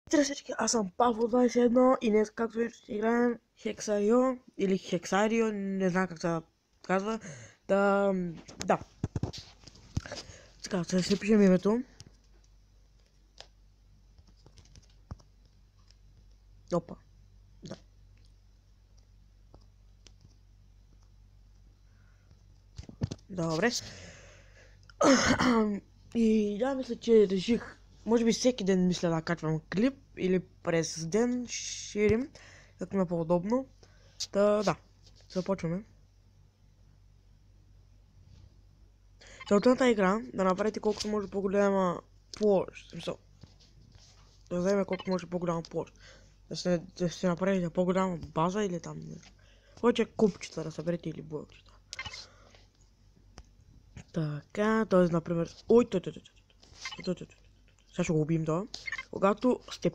Здравейте всички, аз съм Павло 21 и днес, както виждате, ще играем Хексарио или Хексарио, не знам как се казва. Да. Така, ще си пишем името. Опа. Да. Добре. И да, мисля, че реших, може би всеки ден мисля да качвам клип или през ден ширим, както ми е по-удобно. Да, започваме. Целта на тази игра да направите колкото може по-голяма площ. Да вземе колкото може по-голяма площ. Да се направите по-голяма база или там не. Повече купчета да съберете или блокчета. Така, т.е. например. Ой, той. Сега ще го убием това. Когато сте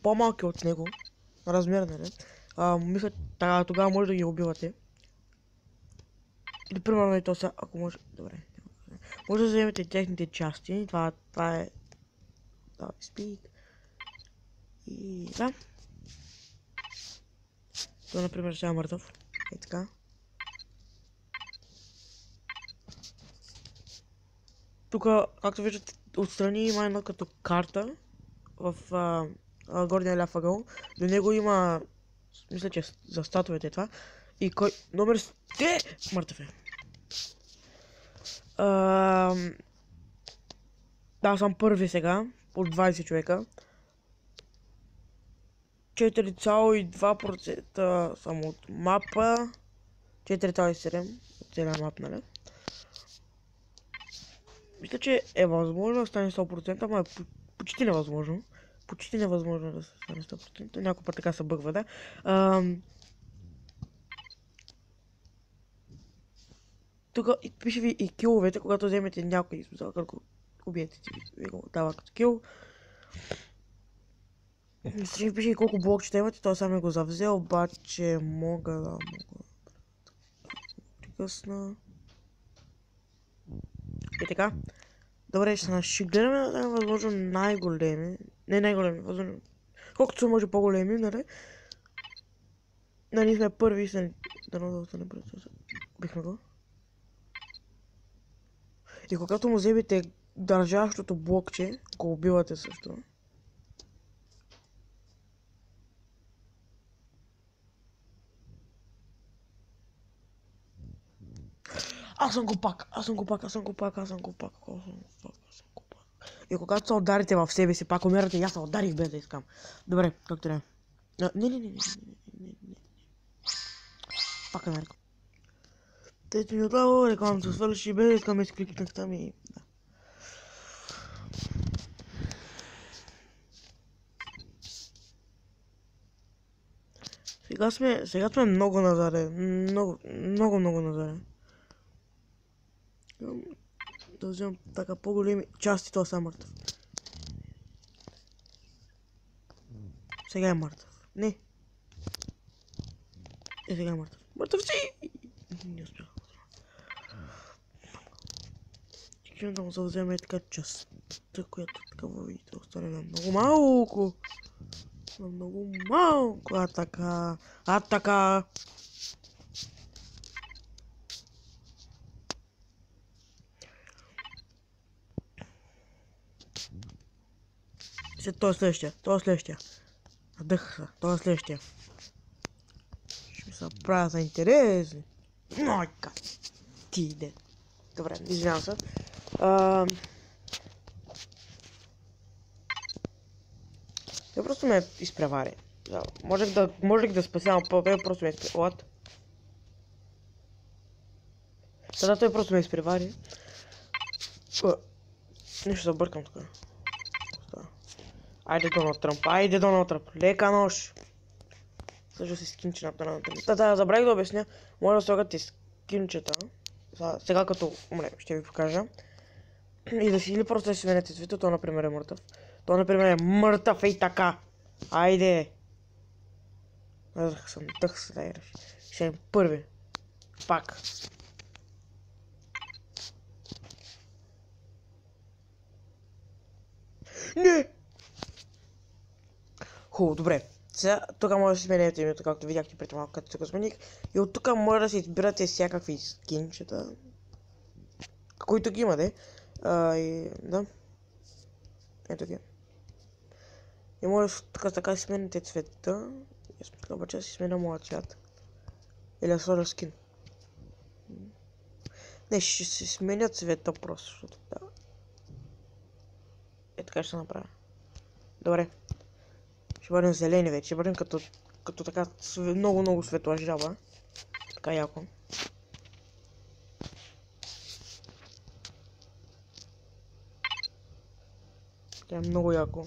по-малки от него, на размер, нали? Мисля, тогава може да ги убивате. Или примерно и то сега, ако може. Добре. Може да вземете техните части. Това е. Да, speak. И да. Той, например, сега е мъртъв. Е така. Тук, както виждате, отстрани има една като карта в горния ляв ъгъл. До него има, мисля, че за статуете това. И кой номер сте? Мъртъв е. Да, съм първи сега, от 20 човека. 4,2% съм от мапа. 4,7% от целия мап, нали? Мисля, че е възможно да стане 100%, ама е почти невъзможно. Почти невъзможно да стане 100%. Някой път така се бъгва, да. Тук пише ви и киловете, когато вземете някой изписал, ако убиете ви го дава като кил. Мисля, че ми пише и колко блокчета имате, той сам е го завзел, обаче мога прекъсна. И така. Добре, ще гледаме да е възможно най-големи. Не най-големи, възможно. Колкото се може по-големи, нали? Ние сме първи, да не бъде. Бихме го. И когато му вземете държащото блокче, го убивате също. Аз съм го пак. И когато се ударите в себе си, пак умирате и аз се ударих без да искам. Добре, как трябва? Не. Пак Америка. Тето ми отново, рекламата се свърши без да искам и кликнах там и... Да. Сега сме много назаден. Много назаден. Да вземам така по-големи части, това са мъртъв. Сега е мъртъв. Не. Сега е мъртъв. Мъртъв си! Не успях. Искам да му се вземе и така частта, която такава видите, да остане на много малко. На много малко. Атака. Това е следващия. Надъха се, това е следващия. Ще ми се правя за интересни. Майка. Ти иде. Добре, извинявам се. Той просто ме изпревари. Можех да спасявам по-бе, просто ме изпревари. Сега той просто ме изпревари. Нещо се бъркам тук. Айде Доналд Тръмп, лека нож. Също си скинчената на Тръмп. Да, забравих да обясня. Може да слагате скинчета. Сега като умре, ще ви покажа. И да си или просто да си сменете цвета, то например е мъртъв. То например е мъртъв и така. Айде. Съм тъх се да играш. Ще е първи. Пак. Не! Хубаво, добре. Сега тук може да си сменяте името, както видяхте преди малко, като се го смених. И от тук може да си избирате всякакви скинчета. Които ги има, де. Да. Ето ги. И може тук така си смените цвета. Аз мисля обаче да си сменя моя цвят. Или да сложа скин. Не, ще си сменя цвета просто, защото да. Е така ще се направя. Добре. Ще бъдем зелени вече, ще бъдем като така много светла жаба. Така яко. Тя е много яко.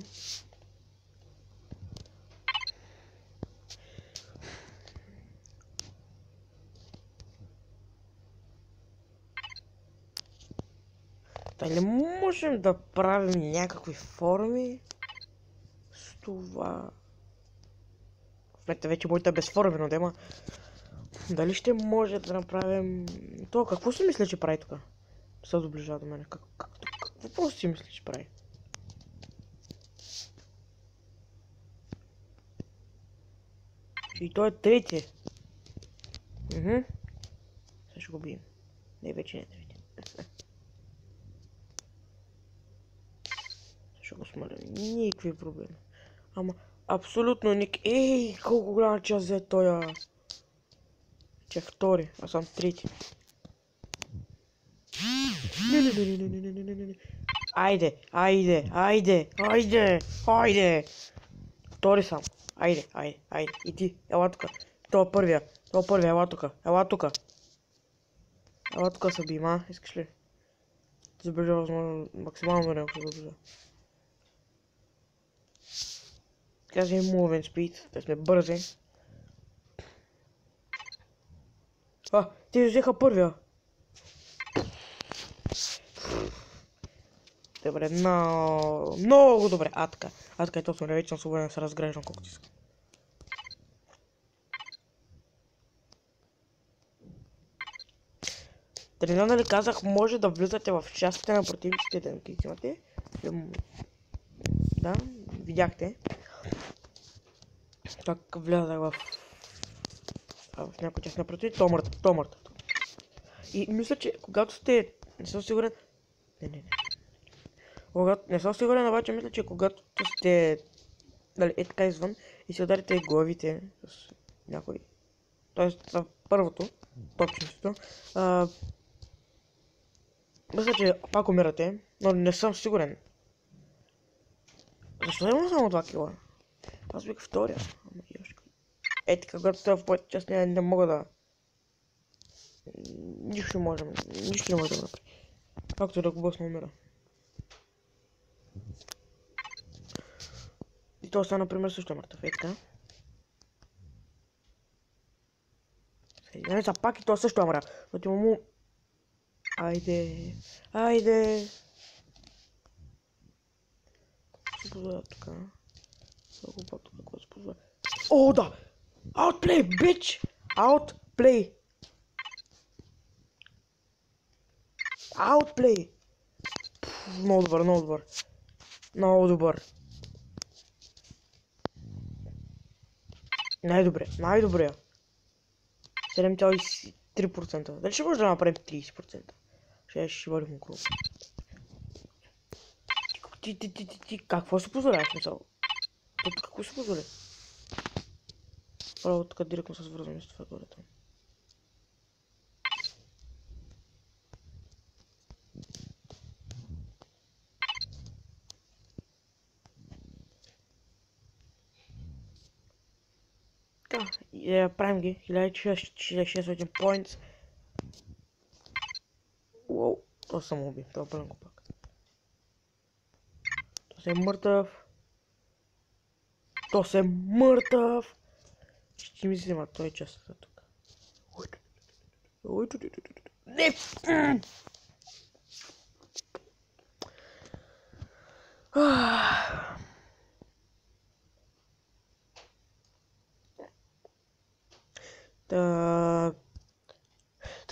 Дали можем да правим някакви форми с това? В момента вече моята е безформено, да има. Дали ще може да направим... То, какво си мисля, че прави тук? Се доближава до мене. Какво си мисля, че прави? И той е трети. Сега ще го бием. Не, вече не е трети. Ще го смаля. Никакви проблеми. Ама, абсолютно Ей, колко голяма част взе тоя. Че е втори, аз съм трети. Не. Айде. Втори съм. Айде. И ти, ела тука. Това е първия, ела тука. Ела тука се бием, а? Искаш ли? Забежа възможно максимално време, ако се забежа. Кажа им movement speed, да сме бързи. Те взеха първия. Добре, много добре. Така е точно, вече съм свободен да се разгреждам колкото искам. Да не знам дали казах, може да влизате в частите на противниците, да ги имате. Да, видяхте. Так влязах в някой част на противниците, то мъртв. И мисля, че когато сте... Не съм сигурен... Не съм сигурен, обаче мисля, че когато сте... Дали, така извън и си ударите главите с някой... Тоест, първото, топченството, мисля, че пак умирате, но не съм сигурен. Защо имам само 2 кила? Аз бих втория. Така, когато това в моята част не мога да... Нищо не може да направи. Както да го бъсна умира. И това например, също е мъртъв. Така. Не са пак и това също е мъртъв. Но ти му... Айде. Се позволя тук. Какво се позволя? О, да! Outplay, bitch! Outplay! Много добър. Най-добре. 7,3%. Дали ще може да направим 30%? Ще бъдем около. Ти какво се позволяваш, мисъл? Какво се позволя? Право така директно се свързваме с това горето. Правим ги. 1600 points. Уоу. Това съм уби. Това пълен го пак. То се е мъртъв. Ще ми взема той частата тук. Не!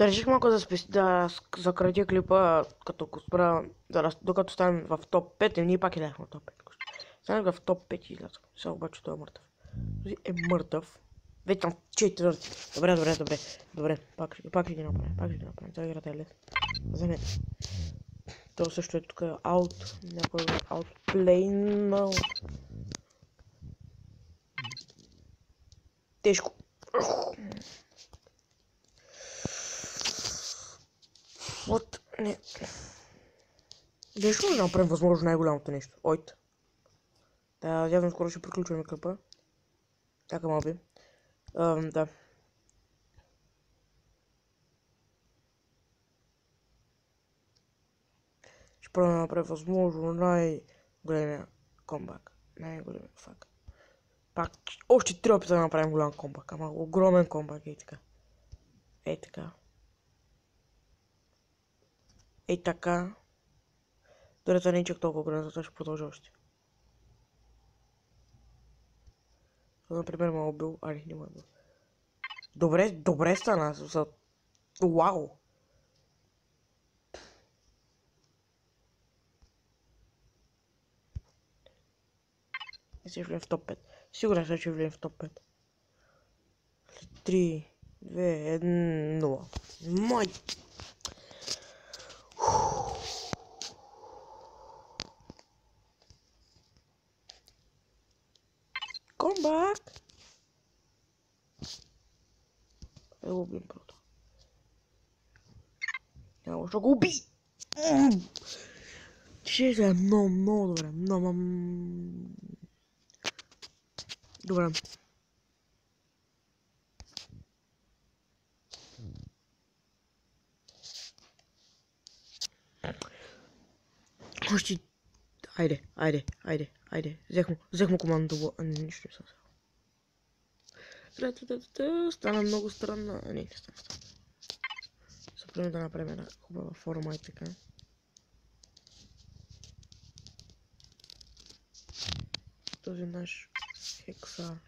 Реших малко да закратя клипа, като го спра, докато станем в топ 5 и ние пак иляхме в топ 5. Станах в топ 5 излязох. Сега обаче той е мъртъв. Този е мъртъв. Вече съм четвърти. Добре. Пак ще ги направим. Това играта е лес. Вземете. То също е тук аут. Някой аутплейнал. Тежко. Вот. Не. Защо да направим възможно най-голямото нещо? Ойт. Да, явно скоро ще приключваме клипа. Така моби. Да. Ще пробвам да направя възможно най-големия комбак. Най-големия фак. Пак още 3 опита да направим голям комбак. Ама огромен комбак. Ей така. Ей така. Дори това не е чак толкова голям, затова ще продължа още. Например ме убил. Али, не ме убил. Добре стана. Вау! И ще влезем в топ 5. Сигурен съм, че влезем в топ 5. 3, 2, 1, 0. Мой! Комбак! Да го убим просто. Няма ще го уби! Ще е много добре. Добре. Още... Айде. Взех му командото. Нищо не съм сега. Стана много странно. Не стана. Съпрем да направим една хубава форма и така. Този наш хексар.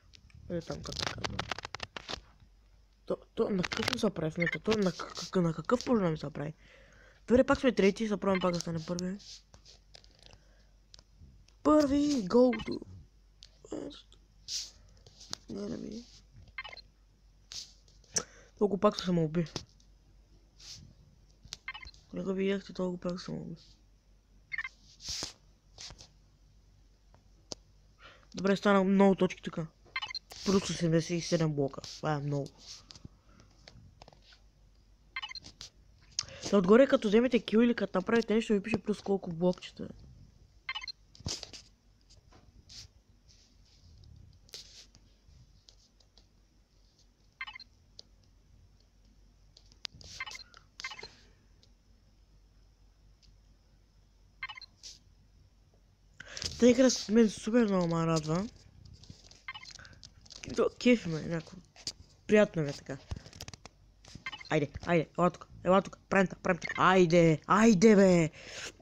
Или там как казвам. То на какъв не се прави в момента? То на какъв проблем се прави? Добре, пак сме трети, се пробвам пак да стане първи. Първи, голдо. Не ми. Толкова пак се ме уби. Когато видяхте, толкова пак се ме уби. Добре, стана много точки тук. Просто 77 блока. Това е много. Да отгоре като вземете кил или като направите нещо, ви пише плюс колко блокчета. Тъй като мен супер много ме радва. Кефи ме, някакво. Приятно ми е така. Айде, ела тук, правим така. Айде бе!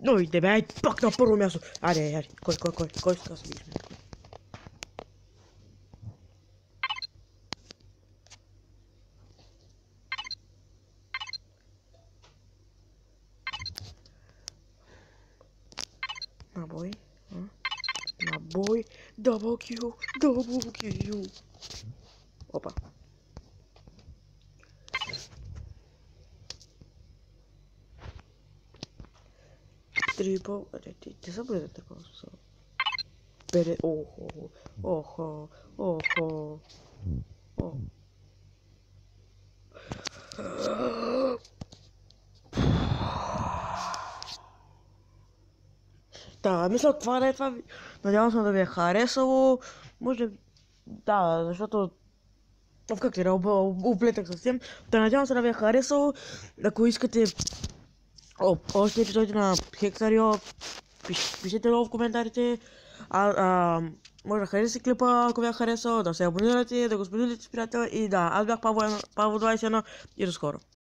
Айде бе, айде пак на първо място! Айде, кой ще се видиш? Набой, дабл кил. Опа. Трипл, те са бъде такова смисъл. Бере, охо. Да, мисля това да е това. Надявам се да ви е харесало. Може да, защото как ти да облетах съвсем. Да, надявам се да ви е харесало. Ако искате още епизоди на Хексарио, пишете долу в коментарите. Може да харесате клипа, ако ви е харесал, да се абонирате, да го споделите с приятел. И да, аз бях Павло 21 и до скоро.